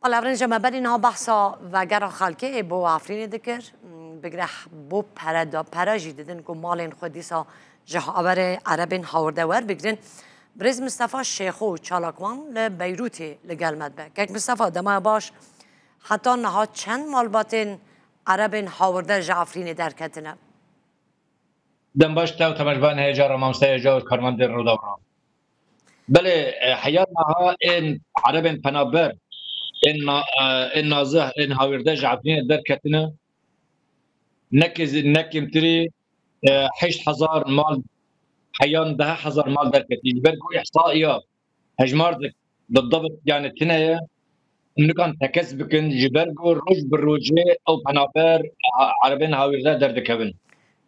والله جمع برينا بحثا وگر خالکه بو عفرین دکر بگره بو پردا پراجی دیدن که مالین خودیسا جهاور عربین هاورده ور بگرن برز مصطفی شیخو چالاکوان لبیروتی لگل مدبه که مصطفی دمای باش حتی نها چند مالباتین عربین هاورده جعفرین درکتنه دم باش تو تمجبان هجار مامسته هجار کارمند رو دارم بله حیات نها این عربین پنابر این نازه این هاورده جعفرین درکتنه نکم تری 8000 مال حيان 10000 مال دركتي برجو احصائيات هجمار بالضبط يعني تنايا انه كان تكسبكن جبرجو روج بالروجي او بنابر عربين هاويردا دردكبن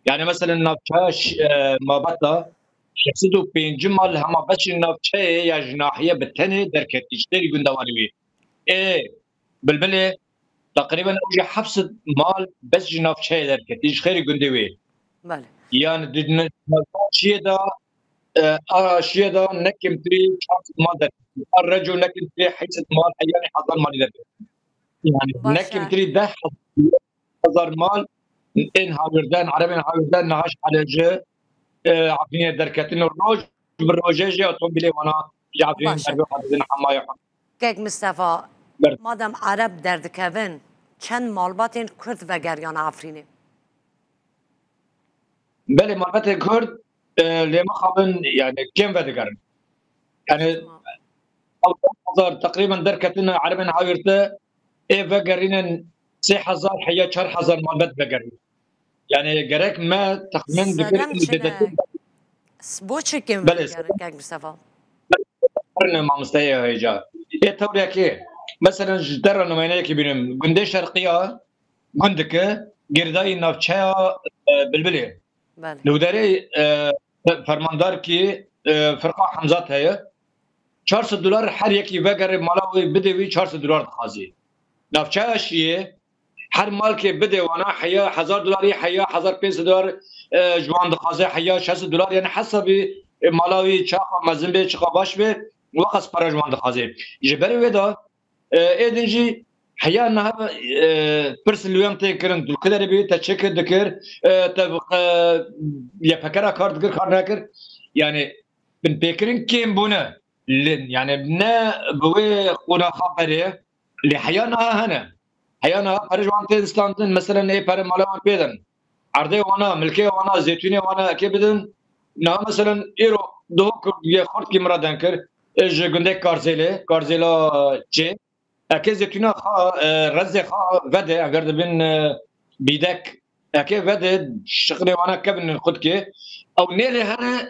يعني مثلا نافشاش ما بطا شخصيتو بين جمال هما بس نافشا يا جناحيه بالتنه دركتي اشتري قندوانوي ايه بالبله تقريبا اوجي حفص مال بس جنافشا دركتي خير قندوي بله يعني دنا شيدا شيدا نكم تري شخص ما الرجل نكم تري حيث مال يعني حضر مال يعني نكم تري ده حضر مال ان هاوردان عربي هاوردان نهاش على جه عفنيه دركتين الروج بالروجاجي اوتومبيلي وانا جابين دربي حضرين حمايه كيك مصطفى مادام عرب دردكبن چند مالباتين كرد و گريان عفريني بله مالبات كرد لما خابن يعني كم بدقرن يعني 1000 تقريبا دركتنا عربين هاويرته ايه بقرين 3000 حيا 4000 مالبات بقرين يعني جرك ما تخمن دقر بوچه كم بقرن كاك مصطفى قرن ما مستوى هيجا ايه توريا كي مثلا جدر نماينه كي بينهم جندي شرقيه جندك قرداي نافشا بلبلي لو داري فرماندار کی فرقه حمزات هي 400 دلار هر یکی بگره مالاوی بده وی 400 دلار خازی نافچاشیه هر مال که بده وانا حیا 1000 دلاری حیا 1500 دلار جوان خازی حیا 60 دلار یعنی حسب مالاوی چاق مزن به چاق باش به وقت پر جوان خازی جبر ودا ادنجی حيا انها برس اليوم تكرن دو كدر بي تشيك دكر تبقى يا فكره كارد دكر كارد هاكر يعني بن بيكرين كيم بونا يعني بنا بوي قنا خبره لحيانا هنا حيانا فرجوان تستانتن مثلا اي بر مالوان بيدن عرضه وانا ملكي وانا زيتوني وانا كبدن نا مثلا ايرو دو يا خرط كي مرادن كر اج گندك كارزيلا تشي اكي زيتونا رزي فدا اگر دبن بيدك اكي فدا شغلي وانا كبن خدكي او نيلي هنا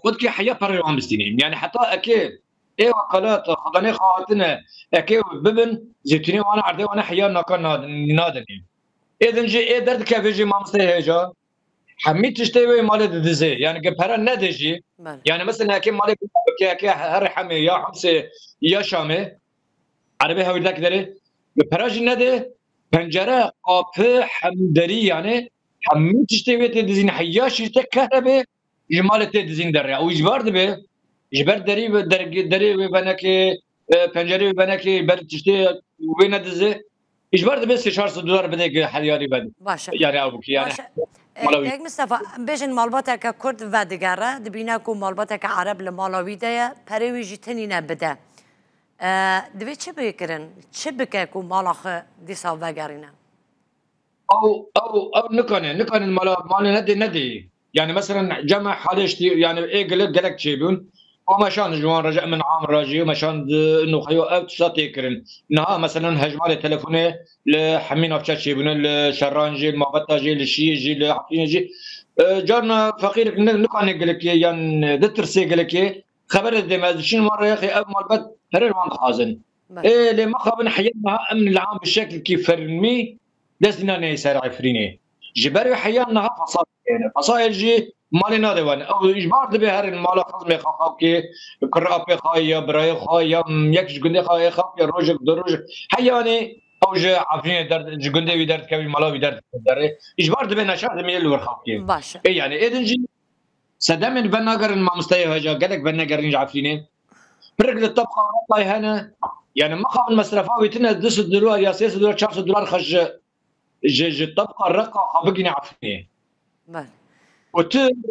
خدكي حياه بريوان مستنين يعني حتى اكي اي وقالات خداني خاطنا اكي ببن زيتوني وانا عرضي وانا حياه ناكن نادني اذا جي اي درد كافيجي ما مستهجا حميت تشتوي مال دزي يعني قبرا ندجي يعني مثلا اكي مالك اكي هر حمي يا حمص يا شامي عربي هاوردك داره بپراج نده پنجره قاپه حمدری يعني حمي تشتوي تدزين حياشي تكهربه جمال تدزين دره او اجبار دبه اجبار دري بنك پنجره بنك بر تشتي وين دزه اجبار دبه 400 دلار بده حلياري بده يعني ابوك يعني یک مصطفى بيجن مالباتك كرد و دگره دبینا کو مالباتك عرب لمالاوی ده پروی جتنی نبده دوی چه بکرن؟ چه بکه که مالاخ دیسا وگرینه؟ او نکنه مال ندی يعني مثلا جمع حالش يعني ايه قالك شيبون وما شان جوان رجع من عام راجي وما شان انه خيو او تساتي كرن نها مثلا هجمال تليفوني لحمينا في شيبون الشرانجي المابتاجي الشيجي لحقينجي جارنا فقير نكون قالك يعني دترسي قالك خبر الدمازشين مره يا اخي اب مالبت فريرمان خازن ايه لما خابن حياتنا امن العام بالشكل كيف فرمي دسنا نيسار عفريني جبر حياتنا فصائل يعني فصائل جي مالنا دوان او اجبار دبي هر المال خصم خاخ كي قراب خايا براي خايا يكش قندي خايا خاف يا روج دروج حياني او جا عفرين درد قندي ويدرد كبي مالا ويدرد دري اجبار دبي نشاط ميل ورخاف كي باشا ايه يعني ادنجي سدامن بناقر ما مستوى هجا قالك بناقر عفريني برجل الطبخه والله هنا يعني ما خاف المصرفة ويتنا $2 يا $3 $4 خرج الطبقة الرقة خابقني عفني بله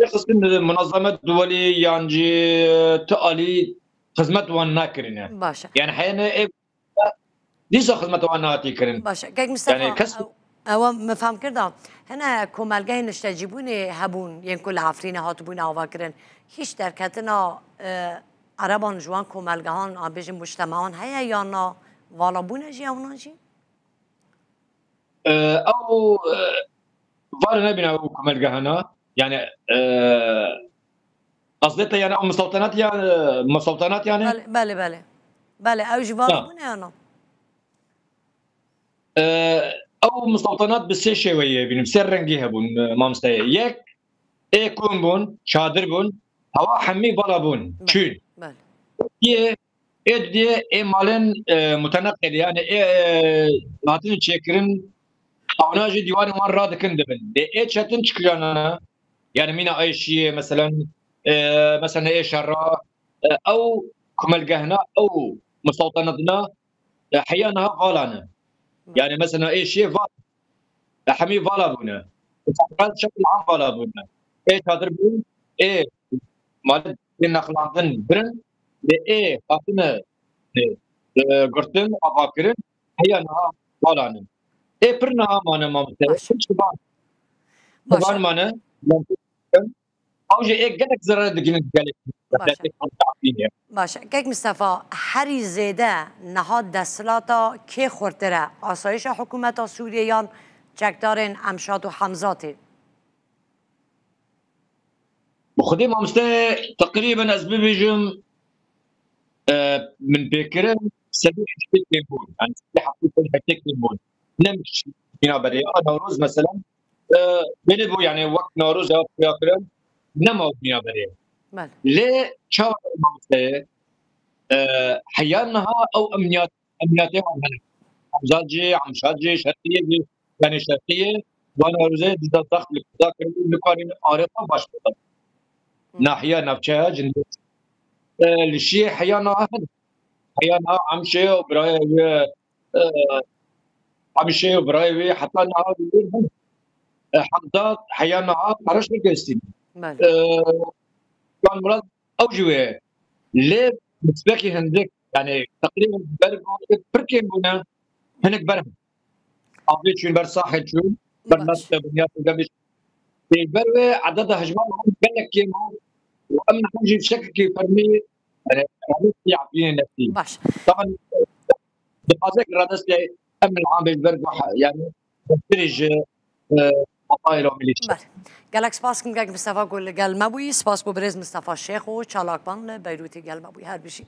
يخص المنظمات الدولية يعني تقالي خدمات وانا كرنا باشا يعني حيانا إيه ليس خدمات وانا تيكرن باشا كيك يعني مصطفى كسب او مفهم كردم هنا كومالگه نشتجیبونه هبون ین کل عفرین هاتبون آوا کرن هیچ درکتنا عربان جوان كومالگهان آبیج مجتمعان هيا یا نا والا بونه جی اونا جی او فار نبينا كمال هنا يعني قصدي يعني او مستوطنات يعني مستوطنات يعني بله بله بله بله او جی والا لا بونه یا نا او مستوطنات بسي شويه بين بسر رنگي هبون ما مستوي يك اي كون بون شادر بون هوا حمي بلا بون بله چون بله دي دي اي مالن متنقل يعني اي لاتين تشكرن اوناجي ديوان وان راد كندبن دي اي تشاتن تشكرانا يعني مينا اي شيء مثلا مثلا اي شراء او كمالجهنا او مستوطنتنا حيانا فالانا بله يعني مثلا اي شيء حمي فالا بونا بشكل عام فالا بونا اي شاطر بون اي مالت نخلاندن برن اي خاطنا قرتن افاكرن حيانا فالانا اي برنا مانا ما باشه مستوى طبعا باشه مانا اوجه اي قالك زرار دقيقه قالك باشه باشه کیک مصطفى هری زیده نهاد دستلاتا که خورتره آسایش حکومت سوریان چکدارن امشاد و حمزاته بخدي ما مستوى تقريبا اسباب بيجم من بكرة سبيل حكيت ليمون يعني سبيل حكيت ليمون نمش هنا بري نوروز مثلا بنبو يعني وقت نوروز او بكرة نمو هنا بري بله ليه شاور ما مستوى حيانها او امنياتها هنا حمزاجي عمشاجي شرقية يعني شرقية وانا روزي ضد الضغط لكذا نقارن عارفة باش ناحية نفسها جندي الشيء حيانها حيانها عمشي وبراي عمشي وبراي حتى انها حمزات حيانها عرش الجستين بله كان مراد اوجوه ليه مسبكي هندك يعني تقريبا بلد بركين بنا هناك برهم عبيد شون بر ساحل شون بر ناس باش بنيات قبل في بروي عددها هجمان هم قال لك كيما واما حنجي بشكل كيف فرمي يعني في عارفين نفسي باش طبعا بقازك الرادس امن العام بالبرد يعني تدرج فصائل وميليشيا بله گلک سپاس کن گگ مصطفى گل گل مبوی سپاس بو برز مصطفى شیخ و چالاک بان بیروتی گل مبوی هر بشی